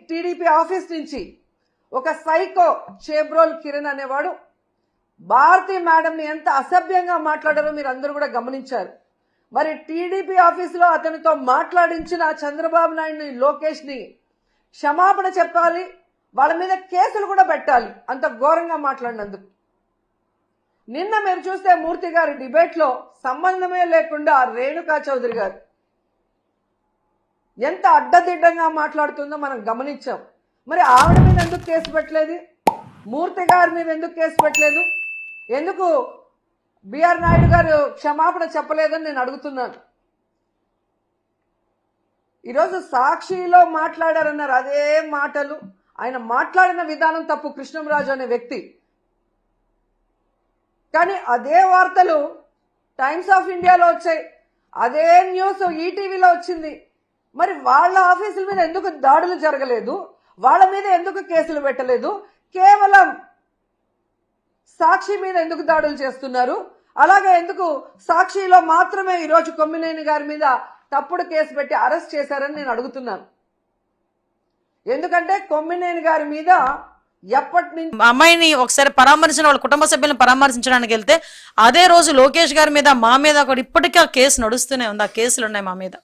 TDP office నుంచి ఒక psycho Chebrol Kiran అనేవాడు భారతి మేడంని ఎంత అసభ్యంగా మాట్లాడారో మీరు అందరూ కూడా గమనించారు. మరి టీడీపీ ఆఫీసులో అతనితో మాట్లాడించిన చంద్రబాబు నాయుడిని, లోకేష్ని క్షమాపణ చెప్పాలి, వాళ్ళ మీద కేసులు కూడా పెట్టాలి అంత ఘోరంగా మాట్లాడినందుకు. నిన్న మీరు చూస్తే మూర్తి గారి డిబేట్లో సంబంధమే లేకుండా రేణుకా చౌదరి గారు ఎంత అడ్డదిడ్డంగా మాట్లాడుతుందో మనం గమనించాం. మరి ఆవిడ మీద ఎందుకు కేసు పెట్టలేదు? మూర్తి గారి మీద ఎందుకు కేసు పెట్టలేదు? ఎందుకు బిఆర్ నాయుడు గారు క్షమాపణ చెప్పలేదని నేను అడుగుతున్నాను. ఈరోజు సాక్షిలో మాట్లాడారన్నారు, అదే మాటలు ఆయన మాట్లాడిన విధానం తప్పు, కృష్ణంరాజు అనే వ్యక్తి. కానీ అదే వార్తలు టైమ్స్ ఆఫ్ ఇండియాలో వచ్చాయి, అదే న్యూస్ ఈటీవీలో వచ్చింది. మరి వాళ్ళ ఆఫీసుల మీద ఎందుకు దాడులు జరగలేదు? వాళ్ళ మీద ఎందుకు కేసులు పెట్టలేదు? కేవలం సాక్షి మీద ఎందుకు దాడులు చేస్తున్నారు? అలాగే ఎందుకు సాక్షిలో మాత్రమే ఈరోజు కొమ్మినేని గారి మీద తప్పుడు కేసు పెట్టి అరెస్ట్ చేశారని నేను అడుగుతున్నాను. ఎందుకంటే కొమ్మినేని గారి మీద ఎప్పటి నుంచి అమ్మాయిని ఒకసారి పరామర్శించిన వాళ్ళ కుటుంబ సభ్యులను పరామర్శించడానికి వెళ్తే అదే రోజు లోకేష్ గారి మీద, మా మీద కూడా ఇప్పటికీ ఆ కేసు నడుస్తూనే ఉంది. ఆ కేసులు ఉన్నాయి మా మీద.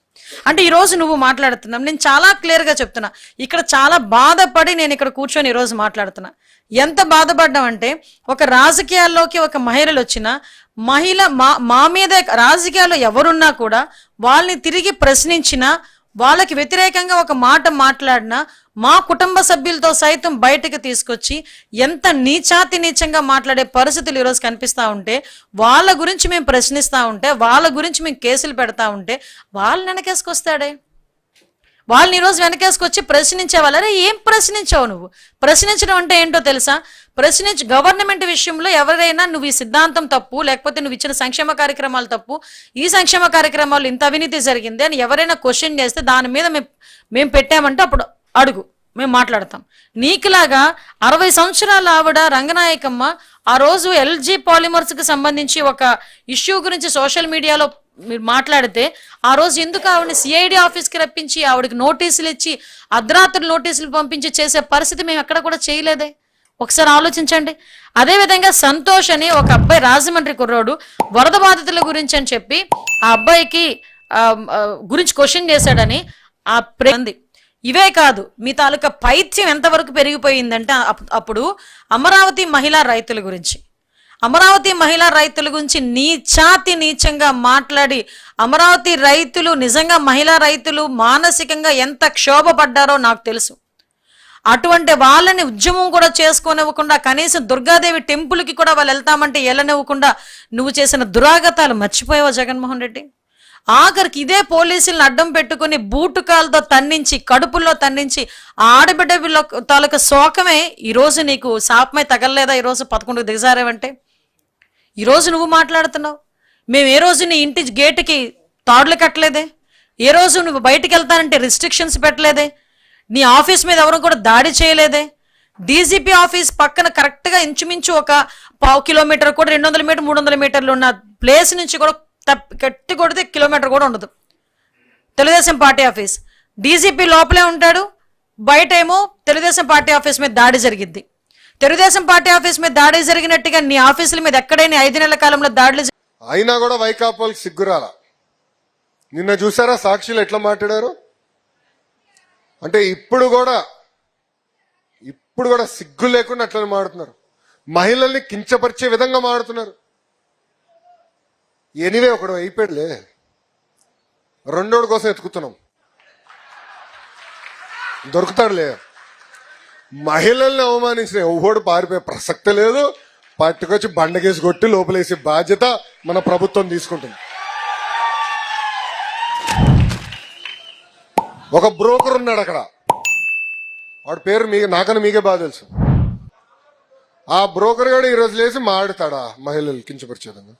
అంటే ఈ రోజు నువ్వు మాట్లాడుతున్నావు, నేను చాలా క్లియర్ గా చెప్తున్నా, ఇక్కడ చాలా బాధపడి నేను ఇక్కడ కూర్చొని ఈ రోజు మాట్లాడుతున్నా. ఎంత బాధపడ్డామంటే, ఒక రాజకీయాల్లోకి ఒక మహిళలు వచ్చిన మహిళ మా మీద రాజకీయాల్లో ఎవరున్నా కూడా వాళ్ళని తిరిగి ప్రశ్నించినా, వాళ్ళకి వ్యతిరేకంగా ఒక మాట మాట్లాడినా మా కుటుంబ సభ్యులతో సైతం బయటకు తీసుకొచ్చి ఎంత నీచాతి నీచంగా మాట్లాడే పరిస్థితులు ఈరోజు కనిపిస్తూ ఉంటే, వాళ్ళ గురించి మేము ప్రశ్నిస్తూ ఉంటే, వాళ్ళ గురించి మేము కేసులు పెడతా ఉంటే వాళ్ళని వెనకేసుకొస్తాడే. వాళ్ళని ఈరోజు వెనకేసుకొచ్చి ప్రశ్నించే వాళ్ళరే. ఏం ప్రశ్నించావు నువ్వు? ప్రశ్నించడం అంటే ఏంటో తెలుసా? గవర్నమెంట్ విషయంలో ఎవరైనా నువ్వు ఈ సిద్ధాంతం తప్పు, లేకపోతే నువ్వు ఇచ్చిన సంక్షేమ కార్యక్రమాలు తప్పు, ఈ సంక్షేమ కార్యక్రమాలు ఇంత అవినీతి జరిగింది అని ఎవరైనా క్వశ్చన్ చేస్తే దాని మీద మేము పెట్టామంటే అప్పుడు అడుగు, మేము మాట్లాడతాం. నీకులాగా 60 సంవత్సరాల ఆవిడ రంగనాయకమ్మ ఆ రోజు ఎల్జీ పాలిమర్స్ కి సంబంధించి ఒక ఇష్యూ గురించి సోషల్ మీడియాలో మీరు మాట్లాడితే ఆ రోజు ఎందుకు ఆవిడని సిఐడి ఆఫీస్కి రప్పించి ఆవిడకి నోటీసులు ఇచ్చి అర్ధరాత్రులు నోటీసులు పంపించి చేసే పరిస్థితి మేము ఎక్కడ కూడా చేయలేదే. ఒకసారి ఆలోచించండి. అదేవిధంగా సంతోష్ అని ఒక అబ్బాయి, రాజమండ్రి కుర్రోడు, వరద బాధితుల గురించి అని చెప్పి ఆ అబ్బాయికి గురించి క్వశ్చన్ చేశాడని ఆ ప్రేంది. ఇవే కాదు, మీ తాలూకా పైత్యం ఎంతవరకు పెరిగిపోయిందంటే అప్పుడు అమరావతి మహిళా రైతుల గురించి నీచంగా మాట్లాడి అమరావతి రైతులు, నిజంగా మహిళా రైతులు మానసికంగా ఎంత క్షోభపడ్డారో నాకు తెలుసు. అటువంటి వాళ్ళని ఉద్యమం కూడా చేసుకోనివ్వకుండా, కనీసం దుర్గాదేవి టెంపుల్కి కూడా వాళ్ళు వెళ్తామంటే వెళ్ళనివ్వకుండా నువ్వు చేసిన దురాగతాలు మర్చిపోయావా జగన్మోహన్ రెడ్డి? ఆఖరికి ఇదే పోలీసులను అడ్డం పెట్టుకుని బూటుకాలతో తన్నించి, కడుపుల్లో తన్నించి ఆడబిడ్డ తాలూకా శోకమే ఈరోజు నీకు శాపమై తగలలేదా? ఈరోజు 11కు దిగజారేవంటే ఈరోజు నువ్వు మాట్లాడుతున్నావు. మేము ఏ రోజు నీ ఇంటి గేటుకి తాడులు కట్టలేదే, ఏ రోజు నువ్వు బయటికి వెళ్తానంటే రిస్ట్రిక్షన్స్ పెట్టలేదే, నీ ఆఫీస్ మీద ఎవరు కూడా దాడి చేయలేదే. డీజీపీ ఆఫీస్ పక్కన కరెక్ట్గా ఇంచుమించు ఒక 1/4 కిలోమీటర్ కూడా 200 మీటర్ 300 మీటర్లు ఉన్న ప్లేస్ నుంచి కూడా కట్టి కొడితే కిలోమీటర్ కూడా ఉండదు తెలుగుదేశం పార్టీ ఆఫీస్. డీజీపీ లోపలే ఉంటాడు, బయట ఏమో తెలుగుదేశం పార్టీ ఆఫీస్ మీద దాడి జరిగిద్ది. తెలుగుదేశం పార్టీ ఆఫీస్ మీద దాడి జరిగినట్టుగా నీ ఆఫీసుల మీద ఎక్కడైనా 5 నెలల కాలంలో దాడులు అయినా కూడా వైకాపాలకు సిగ్గురాల. నిన్న చూసారా సాక్షిలో ఎట్లా మాట్లాడారు? అంటే ఇప్పుడు కూడా సిగ్గు లేకుండా అట్లా మాడుతున్నారు, మహిళల్ని కించపరిచే విధంగా మాడుతున్నారు. ఎనివే ఒకడు అయిపోయాడులే, రెండోడు కోసం ఎత్తుకుతున్నాం, దొరుకుతాడులే. మహిళల్ని అవమానించిన ఎవడు పారిపోయే ప్రసక్తే లేదు. పట్టుకొచ్చి బండకేసి కొట్టి లోపలేసే బాధ్యత మన ప్రభుత్వం తీసుకుంటుంది. ఒక బ్రోకర్ ఉన్నాడు అక్కడ, వాడి పేరు నాకన్నా మీకే బాగా తెలుసు. ఆ బ్రోకర్ గారు ఈరోజు లేసి మాడుతాడా మహిళలు కించపరిచేదంగా?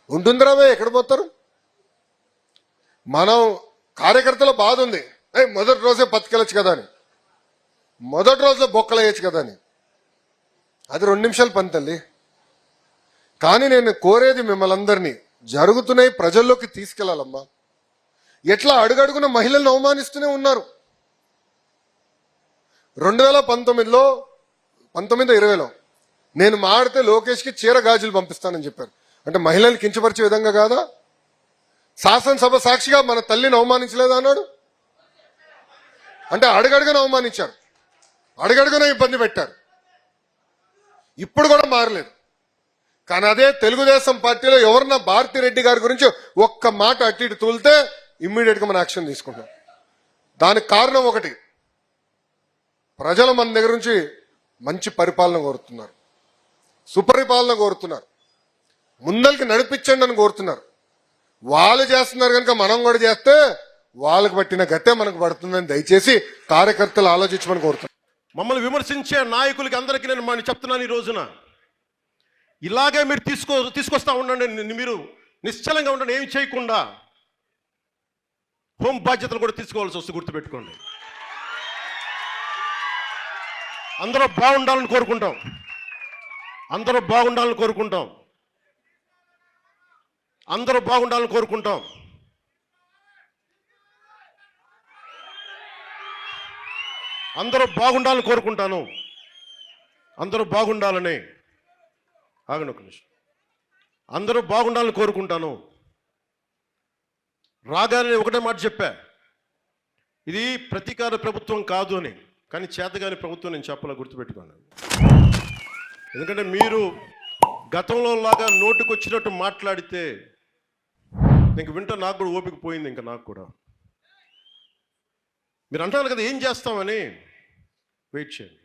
ఉంటుందిరా భయ్, ఎక్కడ పోతారు? మనం కార్యకర్తల బాధ ఉంది, మొదటి రోజే బతికెళ్ళచ్చు కదా అని, మొదటి రోజులో బొక్కలు వేయచ్చు కదా అని. అది 2 నిమిషాల పని తల్లి. కానీ నేను కోరేది మిమ్మల్ని అందరినీ, జరుగుతున్నాయి ప్రజల్లోకి తీసుకెళ్లాలమ్మా. ఎట్లా అడుగడుగున మహిళలను అవమానిస్తూనే ఉన్నారు. 2019లో 2020లో నేను మాడితే లోకేష్కి చీర గాజులు పంపిస్తానని చెప్పారు. అంటే మహిళల్ని కించపరిచే విధంగా కాదా? శాసనసభ సాక్షిగా మన తల్లిని అవమానించలేదా అన్నాడు. అంటే అడుగడుగున అవమానించారు, అడుగడుగున ఇబ్బంది పెట్టారు. ఇప్పుడు కూడా మారలేదు. కానీ అదే తెలుగుదేశం పార్టీలో ఎవరన్నా భారతిరెడ్డి గారి గురించి ఒక్క మాట అటు ఇటు తూలితే ఇమ్మీడియట్ గా మన యాక్షన్ తీసుకుంటాం. దానికి కారణం ఒకటి, ప్రజలు మన దగ్గర నుంచి మంచి పరిపాలన కోరుతున్నారు, సుపరిపాలన కోరుతున్నారు, ముందరికి నడిపించండి అని కోరుతున్నారు. వాళ్ళు చేస్తున్నారు కనుక మనం కూడా చేస్తే వాళ్ళకు పట్టిన గతే మనకు పడుతుందని దయచేసి కార్యకర్తలు ఆలోచించమని కోరుతున్నారు. మమ్మల్ని విమర్శించే నాయకులకి అందరికీ నేను చెప్తున్నాను, ఈ రోజున ఇలాగే మీరు తీసుకొస్తా ఉండండి. మీరు నిశ్చలంగా ఉండండి, ఏమి చేయకుండా. హోం బాధ్యతలు కూడా తీసుకోవాల్సి వస్తుంది, గుర్తుపెట్టుకోండి. అందరూ బాగుండాలని కోరుకుంటాం, అందరూ బాగుండాలని కోరుకుంటాం, అందరూ బాగుండాలని కోరుకుంటాం. అందరూ బాగుండాలని కోరుకుంటాను, అందరూ బాగుండాలని. ఆగండి ఒక నిమిషం. అందరూ బాగుండాలని కోరుకుంటాను. రాగానే ఒకటే మాట చెప్పా, ఇది ప్రతీకార ప్రభుత్వం కాదు అని. కానీ చేతగాని ప్రభుత్వం నేను చెప్పాలా, గుర్తుపెట్టుకోండి. ఎందుకంటే మీరు గతంలో లాగా నోటుకొచ్చినట్టు మాట్లాడితే ఇంక వింటా నాకు కూడా ఓపిక పోయింది. ఇంకా నాకు కూడా మీరు అంటారు కదా ఏం చేస్తామని, వెయిట్ చేయండి.